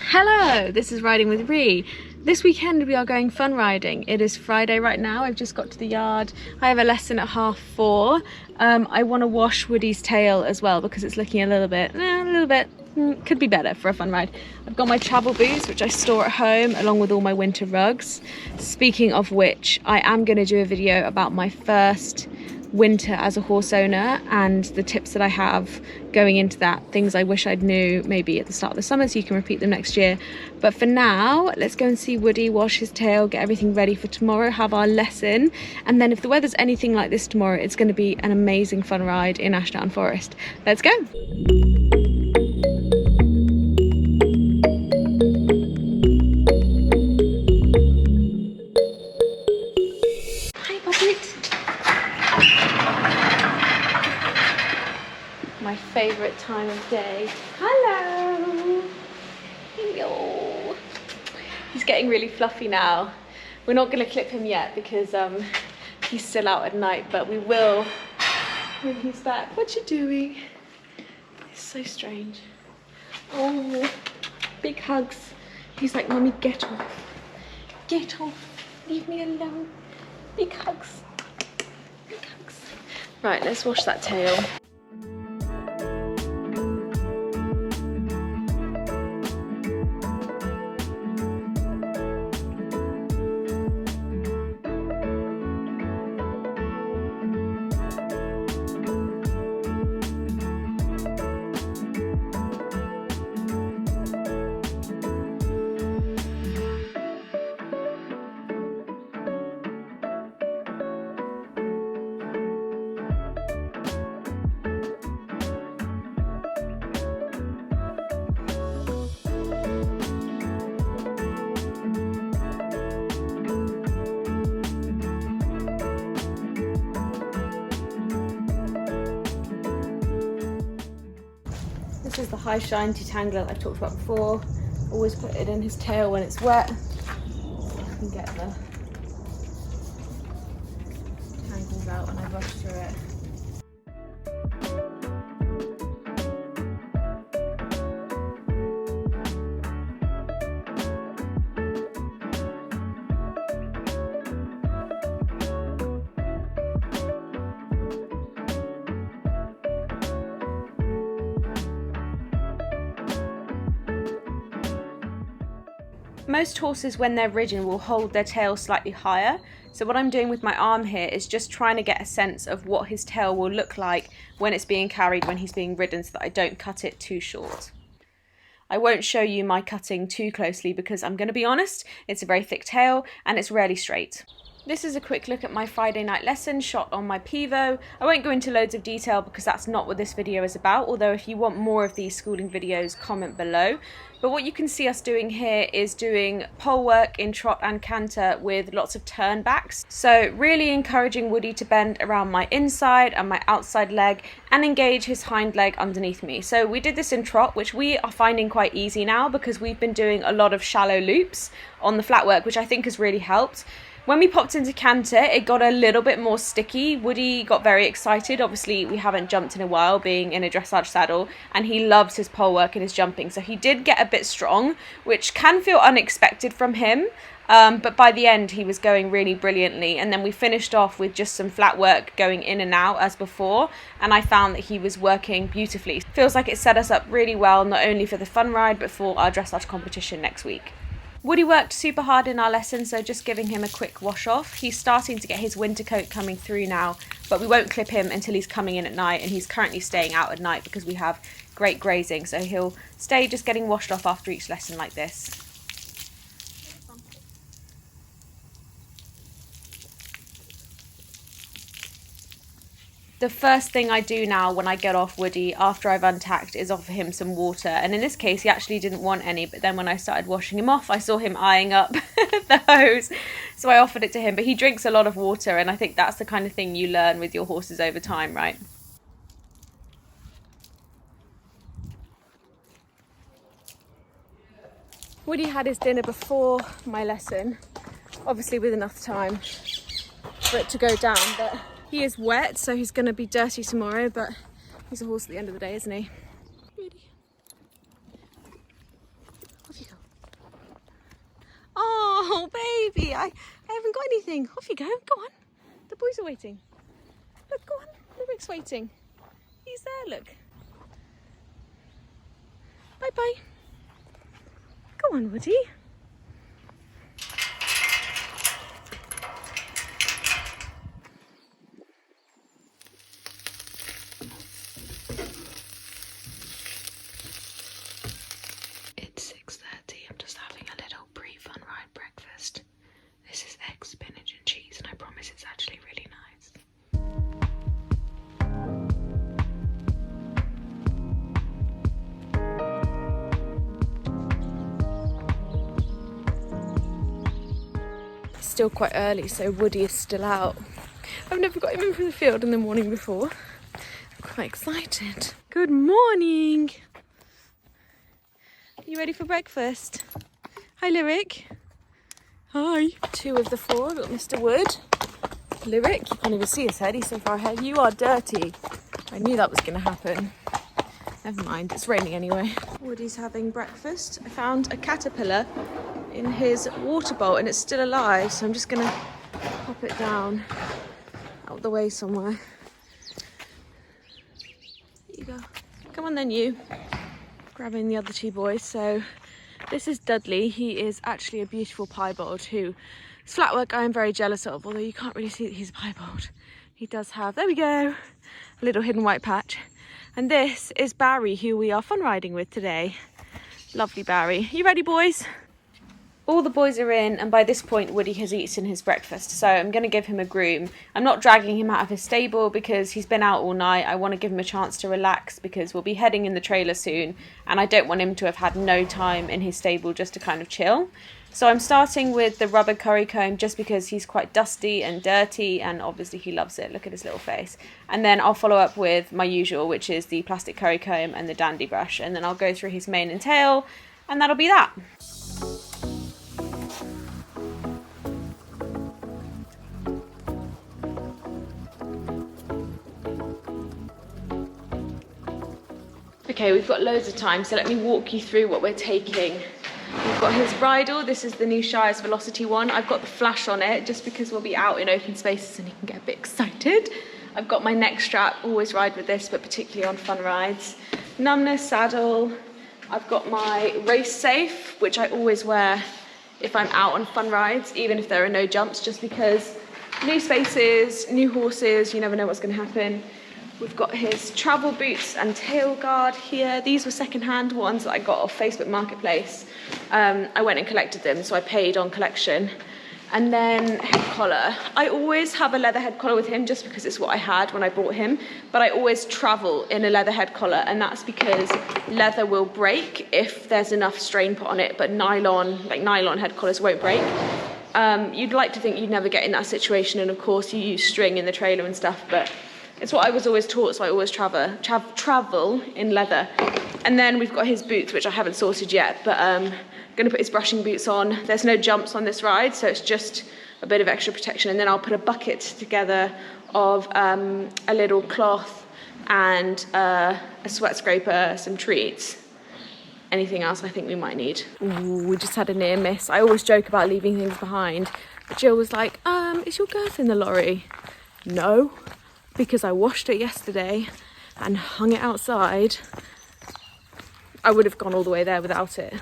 Hello, this is Riding with Ree. This weekend we are going fun riding. It is Friday right now. I've just got to the yard. I have a lesson at 4:30. I want to wash Woody's tail as well because it's looking a little bit, could be better for a fun ride. I've got my travel boots, which I store at home, along with all my winter rugs. Speaking of which, I am going to do a video about my first winter as a horse owner and the tips that I have going into that, things I wish I'd knew maybe at the start of the summer so you can repeat them next year. But for now, let's go and see Woody wash his tail, get everything ready for tomorrow, have our lesson, and then if the weather's anything like this tomorrow, it's going to be an amazing fun ride in Ashdown Forest. Let's go! Hi, Puppet! My favourite time of day. Hello! Hello! He's getting really fluffy now. We're not going to clip him yet because he's still out at night, but we will when he's back. What you doing? It's so strange. Oh, big hugs. He's like, Mommy, get off. Get off. Leave me alone. Big hugs. Big hugs. Right, let's wash that tail. This is the high shine detangler I've talked about before. Always put it in his tail when it's wet. I can get the tangles out when I brush through it. Most horses, when they're ridden, will hold their tail slightly higher. So what I'm doing with my arm here is just trying to get a sense of what his tail will look like when it's being carried, when he's being ridden, so that I don't cut it too short. I won't show you my cutting too closely because I'm going to be honest, it's a very thick tail and it's rarely straight. This is a quick look at my Friday night lesson shot on my PIVO. I won't go into loads of detail because that's not what this video is about, although if you want more of these schooling videos, comment below. But what you can see us doing here is doing pole work in trot and canter with lots of turn backs. So really encouraging Woody to bend around my inside and my outside leg and engage his hind leg underneath me. So we did this in trot, which we are finding quite easy now because we've been doing a lot of shallow loops on the flat work, which I think has really helped. When we popped into canter, it got a little bit more sticky. Woody got very excited. Obviously, we haven't jumped in a while, being in a dressage saddle, and he loves his pole work and his jumping. So he did get a bit strong, which can feel unexpected from him. But by the end, he was going really brilliantly. And then we finished off with just some flat work going in and out as before. And I found that he was working beautifully. Feels like it set us up really well, not only for the fun ride, but for our dressage competition next week. Woody worked super hard in our lesson, so just giving him a quick wash off. He's starting to get his winter coat coming through now, but we won't clip him until he's coming in at night, and he's currently staying out at night because we have great grazing, so he'll stay just getting washed off after each lesson like this. The first thing I do now when I get off Woody after I've untacked is offer him some water, and in this case he actually didn't want any, but then when I started washing him off I saw him eyeing up the hose, so I offered it to him. But he drinks a lot of water, and I think that's the kind of thing you learn with your horses over time, right? Woody had his dinner before my lesson, obviously with enough time for it to go down, but he is wet, so he's going to be dirty tomorrow, but he's a horse at the end of the day, isn't he? Really? Off you go. baby. I haven't got anything. Off you go. Go on. The boys are waiting. Look, go on. Lyric's waiting. He's there, look. Bye-bye. Go on, Woody. It's 6:30. I'm just having a little pre-Funride breakfast. This is eggs, spinach and cheese, and I promise it's actually really nice. It's still quite early, so Woody is still out. I've never got him in from the field in the morning before. I'm quite excited. Good morning. Are you ready for breakfast? Hi, Lyric. Hi. 2 of the 4. We've got Mr. Wood. Lyric, you can't even see his head. He's so far ahead. You are dirty. I knew that was going to happen. Never mind, it's raining anyway. Woody's having breakfast. I found a caterpillar in his water bowl and it's still alive, so I'm just going to pop it down out the way somewhere. There you go. Come on then, you. Grabbing the other 2 boys. So this is Dudley. He is actually a beautiful piebald who is flat work I am very jealous of, although you can't really see that he's a piebald. He does have, there we go, a little hidden white patch. And this is Barry, who we are fun riding with today. Lovely Barry. You ready, boys? All the boys are in, and by this point Woody has eaten his breakfast, so I'm going to give him a groom. I'm not dragging him out of his stable because he's been out all night. I want to give him a chance to relax because we'll be heading in the trailer soon, and I don't want him to have had no time in his stable just to kind of chill. So I'm starting with the rubber curry comb just because he's quite dusty and dirty, and obviously he loves it. Look at his little face. And then I'll follow up with my usual, which is the plastic curry comb and the dandy brush, and then I'll go through his mane and tail, and that'll be that. Okay, we've got loads of time, so let me walk you through what we're taking. We've got his bridle. This is the new Shire's Velocity one. I've got the flash on it just because we'll be out in open spaces and he can get a bit excited. I've got my neck strap, always ride with this, but particularly on fun rides. Numbness saddle. I've got my race safe, which I always wear if I'm out on fun rides, even if there are no jumps, just because new spaces, new horses, you never know what's going to happen. We've got his travel boots and tail guard here. These were second-hand ones that I got off Facebook Marketplace. I went and collected them, so I paid on collection. And then head collar. I always have a leather head collar with him just because it's what I had when I bought him, but I always travel in a leather head collar, and that's because leather will break if there's enough strain put on it, but nylon head collars won't break. You'd like to think you'd never get in that situation, and of course you use string in the trailer and stuff, but it's what I was always taught, so I always travel in leather. And then we've got his boots, which I haven't sorted yet, but I'm going to put his brushing boots on. There's no jumps on this ride, so it's just a bit of extra protection. And then I'll put a bucket together of a little cloth and a sweat scraper, some treats. Anything else I think we might need. Ooh, we just had a near miss. I always joke about leaving things behind, but Jill was like, is your girth in the lorry? No. Because I washed it yesterday and hung it outside. I would have gone all the way there without it.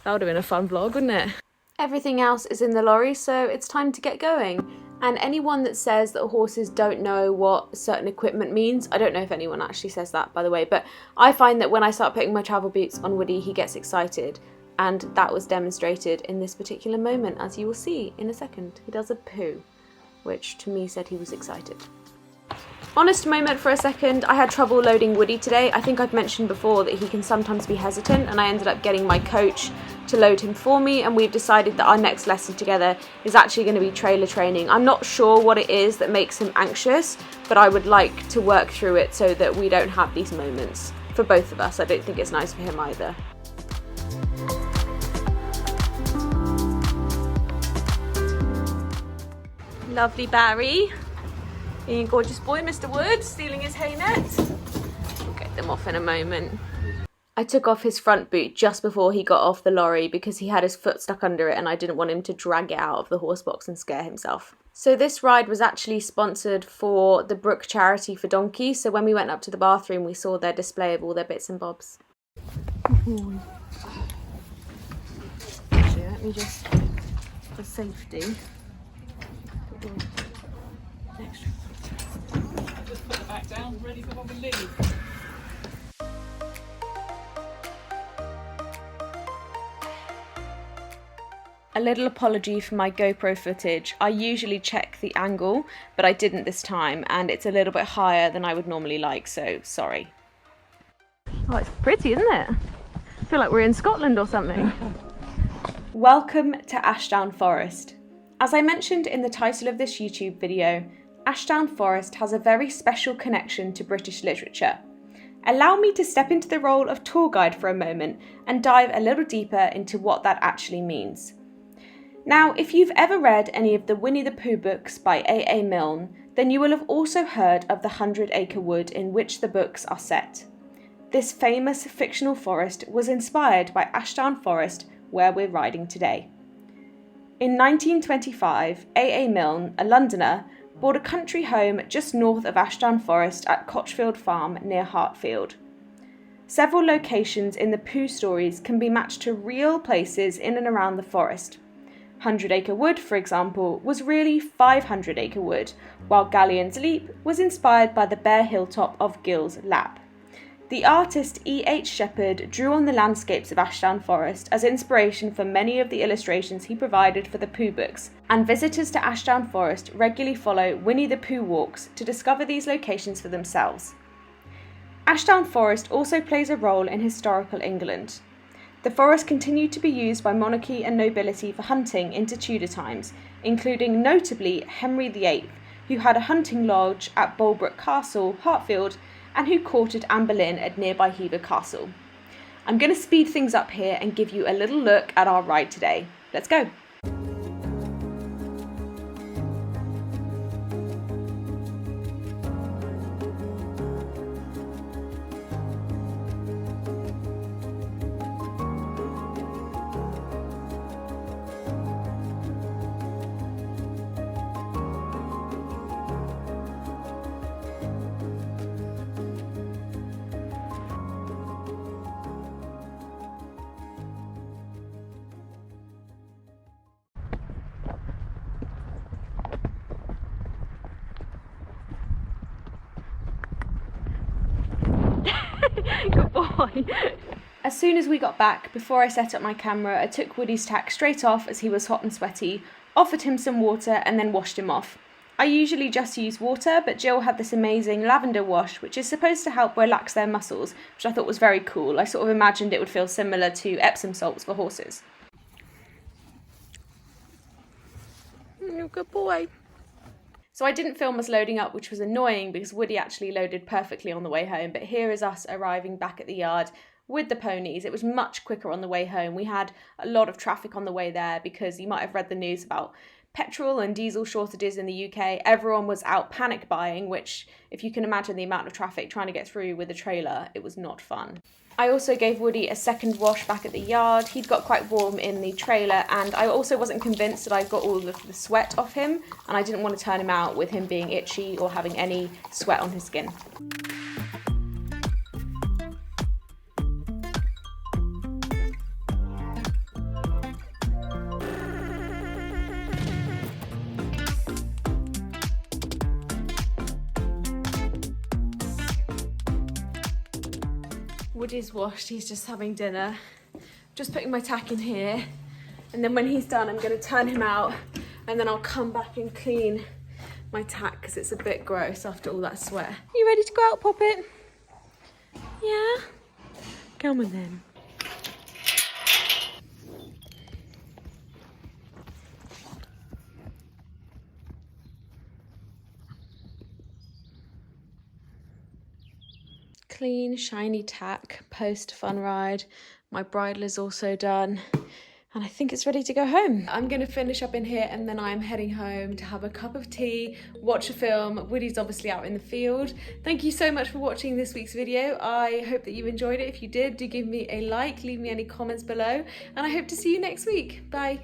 That would have been a fun vlog, wouldn't it? Everything else is in the lorry, so it's time to get going. And anyone that says that horses don't know what certain equipment means, I don't know if anyone actually says that, by the way, but I find that when I start putting my travel boots on Woody, he gets excited. And that was demonstrated in this particular moment, as you will see in a second. He does a poo, which to me said he was excited. Honest moment for a second, I had trouble loading Woody today. I think I've mentioned before that he can sometimes be hesitant, and I ended up getting my coach to load him for me, and we've decided that our next lesson together is actually going to be trailer training. I'm not sure what it is that makes him anxious, but I would like to work through it so that we don't have these moments for both of us. I don't think it's nice for him either. Lovely Barry. Being a gorgeous boy, Mr. Wood, stealing his hay net. We'll get them off in a moment. I took off his front boot just before he got off the lorry because he had his foot stuck under it and I didn't want him to drag it out of the horse box and scare himself. So this ride was actually sponsored for the Brook Charity for Donkeys, so when we went up to the bathroom we saw their display of all their bits and bobs. Actually, let me just, for safety, extra. Just put it back down, ready for when we leave. A little apology for my GoPro footage. I usually check the angle, but I didn't this time, and it's a little bit higher than I would normally like, so sorry. Oh, it's pretty, isn't it? I feel like we're in Scotland or something. Welcome to Ashdown Forest. As I mentioned in the title of this YouTube video, Ashdown Forest has a very special connection to British literature. Allow me to step into the role of tour guide for a moment and dive a little deeper into what that actually means. Now, if you've ever read any of the Winnie the Pooh books by A.A. Milne, then you will have also heard of the 100 Acre Wood in which the books are set. This famous fictional forest was inspired by Ashdown Forest, where we're riding today. In 1925, A.A. Milne, a Londoner, bought a country home just north of Ashdown Forest at Cochfield Farm near Hartfield. Several locations in the Pooh stories can be matched to real places in and around the forest. 100 Acre Wood, for example, was really 500 Acre Wood, while Galleon's Leap was inspired by the bare hilltop of Gill's Lap. The artist E.H. Shepard drew on the landscapes of Ashdown Forest as inspiration for many of the illustrations he provided for the Pooh books, and visitors to Ashdown Forest regularly follow Winnie the Pooh walks to discover these locations for themselves. Ashdown Forest also plays a role in historical England. The forest continued to be used by monarchy and nobility for hunting into Tudor times, including notably Henry VIII, who had a hunting lodge at Bolebroke Castle, Hartfield, and who courted Anne Boleyn at nearby Hever Castle. I'm going to speed things up here and give you a little look at our ride today. Let's go! Good boy. As soon as we got back, before I set up my camera, I took Woody's tack straight off as he was hot and sweaty, offered him some water and then washed him off. I usually just use water, but Jill had this amazing lavender wash, which is supposed to help relax their muscles, which I thought was very cool. I sort of imagined it would feel similar to Epsom salts for horses. Good boy. So I didn't film us loading up, which was annoying because Woody actually loaded perfectly on the way home, but here is us arriving back at the yard with the ponies. It was much quicker on the way home. We had a lot of traffic on the way there because you might have read the news about petrol and diesel shortages in the UK. Everyone was out panic buying, which, if you can imagine the amount of traffic trying to get through with a trailer, it was not fun. I also gave Woody a second wash back at the yard. He'd got quite warm in the trailer, and I also wasn't convinced that I got all of the sweat off him, and I didn't want to turn him out with him being itchy or having any sweat on his skin. Woody's washed, he's just having dinner. Just putting my tack in here, and then when he's done I'm going to turn him out, and then I'll come back and clean my tack because it's a bit gross after all that sweat. You ready to go out, Poppet? Yeah? Come on then. Clean, shiny tack post fun ride. My bridle is also done, and I think it's ready to go home. I'm gonna finish up in here and then I'm heading home to have a cup of tea, watch a film. Woody's obviously out in the field. Thank you so much for watching this week's video. I hope that you enjoyed it. If you did, do give me a like, leave me any comments below, and I hope to see you next week. Bye.